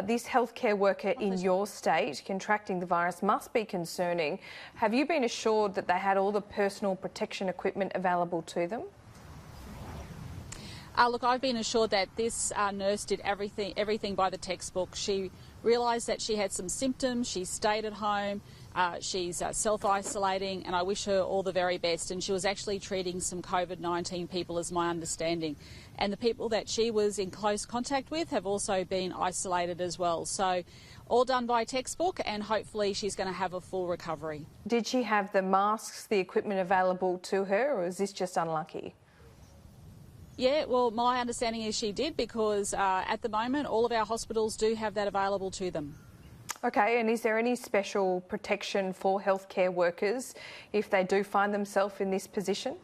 This healthcare worker in your state contracting the virus must be concerning. Have you been assured that they had all the personal protection equipment available to them? Look, I've been assured that this nurse did everything by the textbook. She realised that she had some symptoms, she stayed at home, she's self-isolating, and I wish her all the very best. And she was actually treating some COVID-19 people, is my understanding. And the people that she was in close contact with have also been isolated as well. So all done by textbook, and hopefully she's going to have a full recovery. Did she have the masks, the equipment available to her, or is this just unlucky? Yeah, well, my understanding is she did, because at the moment all of our hospitals do have that available to them. Okay, and is there any special protection for healthcare workers if they do find themselves in this position?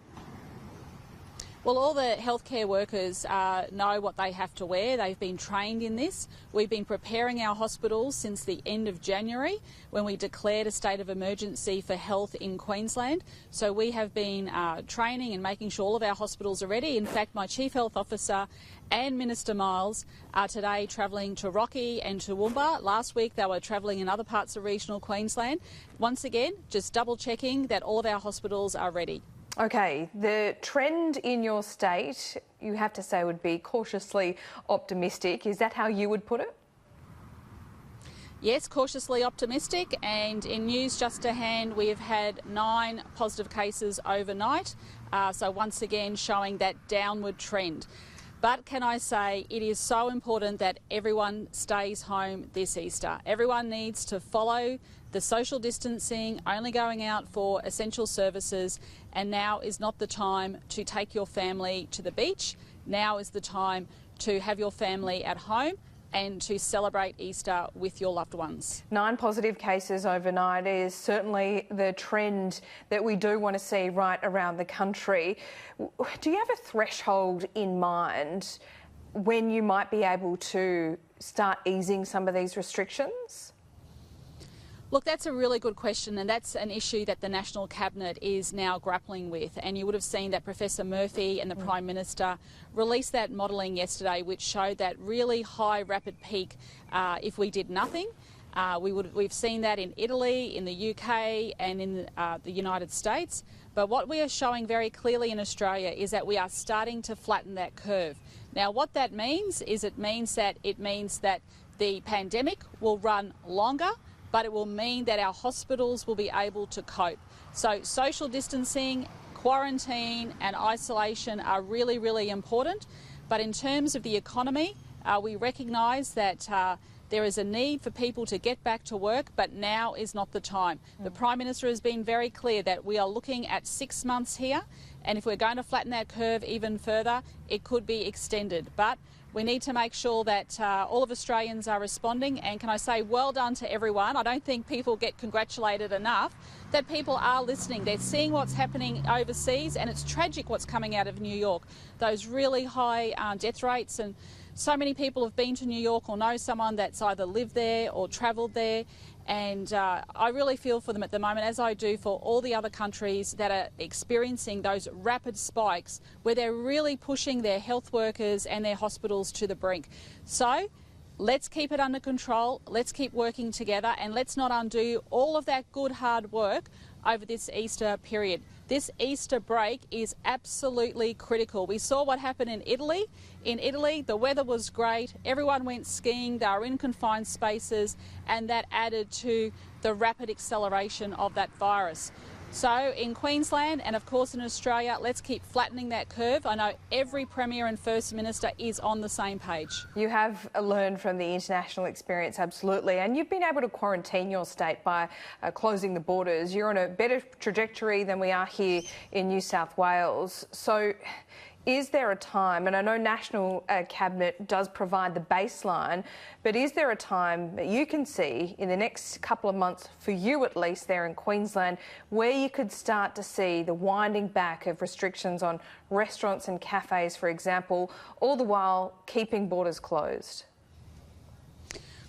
Well, all the healthcare workers know what they have to wear. They've been trained in this. We've been preparing our hospitals since the end of January, when we declared a state of emergency for health in Queensland. So we have been training and making sure all of our hospitals are ready. In fact, my Chief Health Officer and Minister Miles are today travelling to Rocky and to Toowoomba. Last week they were travelling in other parts of regional Queensland. Once again, just double checking that all of our hospitals are ready. Okay, the trend in your state, you have to say, would be cautiously optimistic. Is that how you would put it? Yes, cautiously optimistic, and in news just to hand, we have had 9 positive cases overnight, so once again showing that downward trend. But can I say, it is so important that everyone stays home this Easter. Everyone needs to follow the social distancing, only going out for essential services, and now is not the time to take your family to the beach. Now is the time to have your family at home and to celebrate Easter with your loved ones. 9 positive cases overnight is certainly the trend that we do want to see right around the country. Do you have a threshold in mind when you might be able to start easing some of these restrictions? Look, that's a really good question, and that's an issue that the National Cabinet is now grappling with. And you would have seen that Professor Murphy and the Prime Minister released that modelling yesterday, which showed that really high rapid peak if we did nothing. We've seen that in Italy, in the UK and in the United States. But what we are showing very clearly in Australia is that we are starting to flatten that curve. Now, what that means is it means that the pandemic will run longer, but it will mean that our hospitals will be able to cope. So social distancing, quarantine and isolation are really, really important. But in terms of the economy, we recognise that there is a need for people to get back to work, but now is not the time. The Prime Minister has been very clear that we are looking at 6 months here, and if we're going to flatten that curve even further, it could be extended. But we need to make sure that all of Australians are responding, and can I say well done to everyone. I don't think people get congratulated enough that people are listening. They're seeing what's happening overseas, and it's tragic what's coming out of New York. Those really high death rates, and so many people have been to New York or know someone that's either lived there or travelled there. And I really feel for them at the moment, as I do for all the other countries that are experiencing those rapid spikes where they're really pushing their health workers and their hospitals to the brink. So let's keep it under control, let's keep working together, and let's not undo all of that good hard work over this Easter period. This Easter break is absolutely critical. We saw what happened in Italy. In Italy, the weather was great, everyone went skiing, they were in confined spaces, and that added to the rapid acceleration of that virus. So in Queensland and of course in Australia, let's keep flattening that curve. I know every Premier and First Minister is on the same page. You have learned from the international experience, absolutely, and you've been able to quarantine your state by closing the borders. You're on a better trajectory than we are here in New South Wales. So is there a time, and I know National Cabinet does provide the baseline, but is there a time that you can see in the next couple of months, for you at least there in Queensland, where you could start to see the winding back of restrictions on restaurants and cafes, for example, all the while keeping borders closed?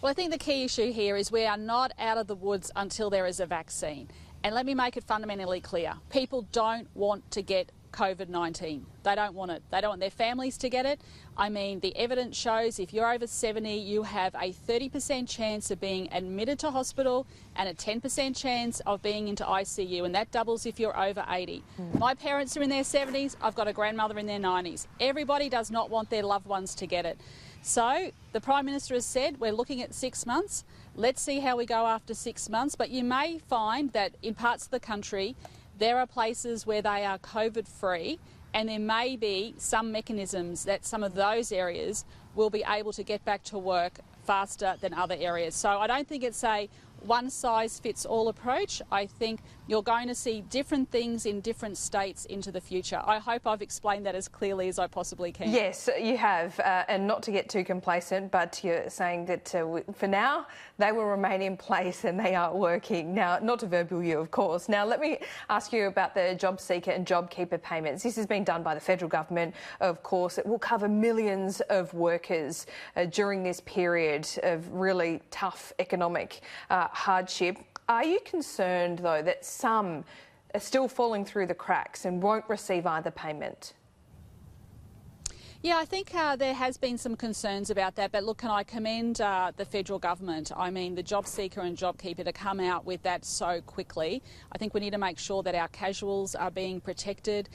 Well, I think the key issue here is we are not out of the woods until there is a vaccine. And let me make it fundamentally clear. People don't want to get COVID-19. They don't want it. They don't want their families to get it. I mean, the evidence shows if you're over 70, you have a 30% chance of being admitted to hospital and a 10% chance of being into ICU, and that doubles if you're over 80. My parents are in their 70s. I've got a grandmother in their 90s. Everybody does not want their loved ones to get it. So the Prime Minister has said we're looking at 6 months. Let's see how we go after 6 months. But you may find that in parts of the country there are places where they are COVID-free, and there may be some mechanisms that some of those areas will be able to get back to work faster than other areas. So I don't think it's a one-size-fits-all approach. I think you're going to see different things in different states into the future. I hope I've explained that as clearly as I possibly can. Yes, you have, and not to get too complacent, but you're saying that for now they will remain in place and they are working. Now, not to verbal you, of course. Now, let me ask you about the Jobseeker and JobKeeper payments. This has been done by the federal government, of course. It will cover millions of workers during this period of really tough economic hardship. Are you concerned, though, that some are still falling through the cracks and won't receive either payment? Yeah, I think there has been some concerns about that, but look, can I commend the federal government? I mean, the Jobseeker and JobKeeper to come out with that so quickly. I think we need to make sure that our casuals are being protected.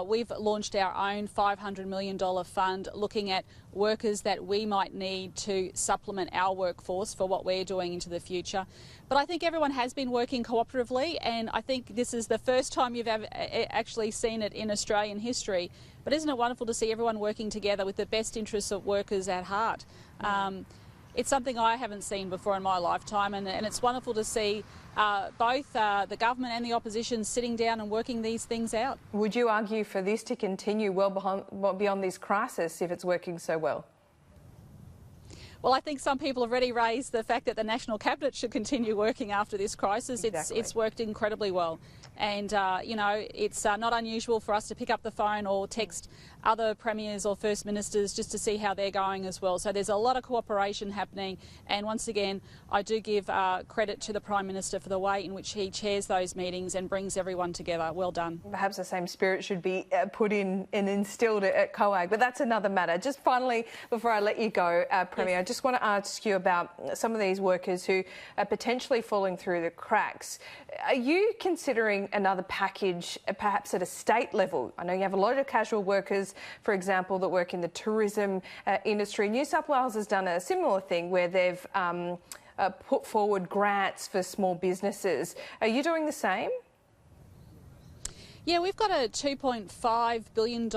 We've launched our own $500 million fund looking at workers that we might need to supplement our workforce for what we're doing into the future. But I think everyone has been working cooperatively, and I think this is the first time you've ever actually seen it in Australian history. But isn't it wonderful to see everyone working together with the best interests of workers at heart? It's something I haven't seen before in my lifetime, and it's wonderful to see both the government and the opposition sitting down and working these things out. Would you argue for this to continue well beyond this crisis if it's working so well? Well, I think some people have already raised the fact that the National Cabinet should continue working after this crisis. Exactly. It's worked incredibly well. And, you know, it's not unusual for us to pick up the phone or text other premiers or first ministers just to see how they're going as well. So there's a lot of cooperation happening. And once again, I do give credit to the Prime Minister for the way in which he chairs those meetings and brings everyone together. Well done. Perhaps the same spirit should be put in and instilled at COAG, but that's another matter. Just finally, before I let you go, Premier, yes. I just want to ask you about some of these workers who are potentially falling through the cracks. Are you considering another package, perhaps at a state level? I know you have a lot of casual workers, for example, that work in the tourism industry. New South Wales has done a similar thing where they've put forward grants for small businesses. Are you doing the same? Yeah, we've got a $2.5 billion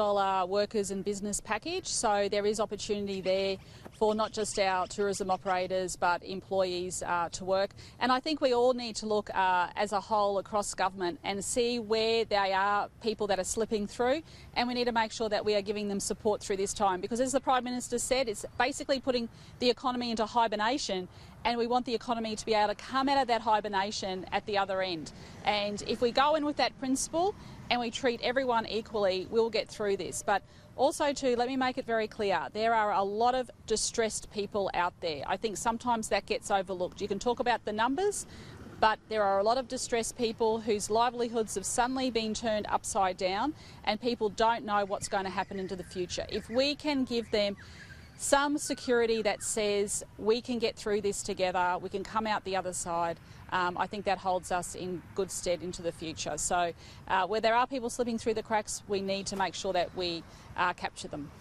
workers and business package, so there is opportunity there for not just our tourism operators but employees to work. And I think we all need to look as a whole across government and see where there are people that are slipping through, and we need to make sure that we are giving them support through this time, because as the Prime Minister said, it's basically putting the economy into hibernation, and we want the economy to be able to come out of that hibernation at the other end. And if we go in with that principle and we treat everyone equally, we'll get through this. But also too, let me make it very clear, there are a lot of distressed people out there. I think sometimes that gets overlooked. You can talk about the numbers, but there are a lot of distressed people whose livelihoods have suddenly been turned upside down, and people don't know what's going to happen into the future. If we can give them some security that says we can get through this together, we can come out the other side, I think that holds us in good stead into the future. So where there are people slipping through the cracks, we need to make sure that we capture them.